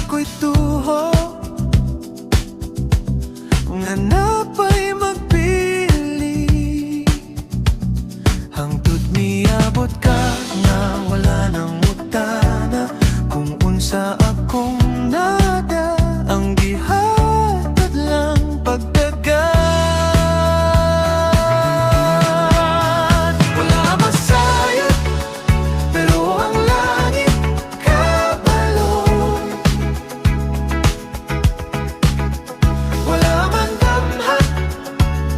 ako'y tuho, kung hanap ay magpili, hangtod miabot ka nga wala nang utana, kung unsa akong nada ang gihatag lang pagdagan. Wala masayat pero ang langit kabalo, wala man damhat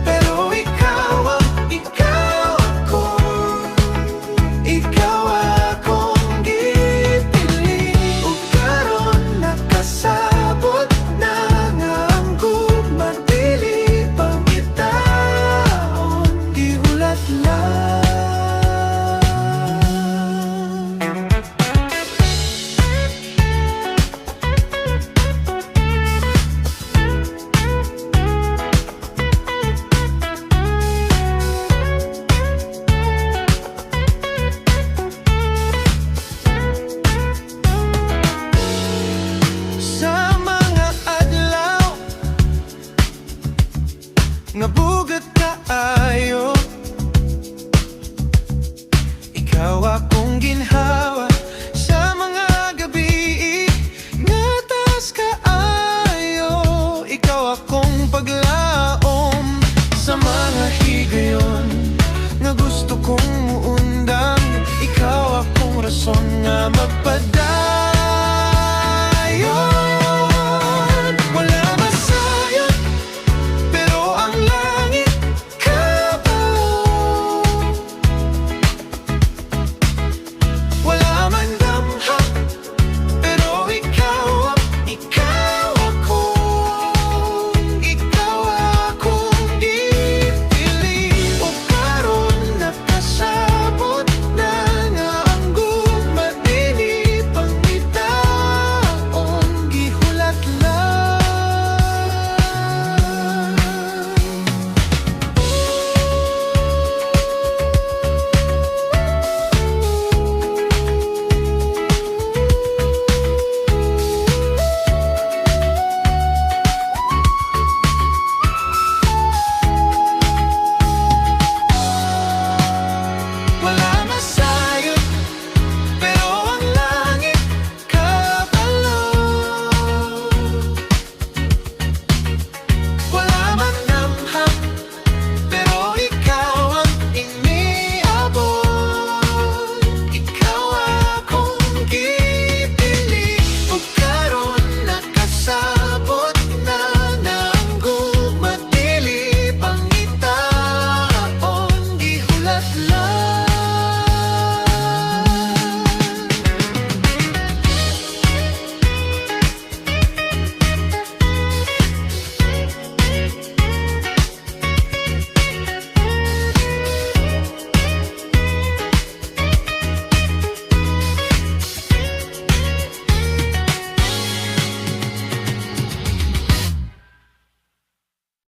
pero ikaw ako, ikaw akong gipili, ug karon nakasabot na nga ang gugman, dili pangitaon gihulat lang. Sa mga adlaw nga bugat kaayo, ikaw akong ginhawa. Sa mga gabi nga taas kaayo, ikaw akong paglaom. Sa mga higayon nga gusto kong muundang, ikaw akong rason nga magpadang.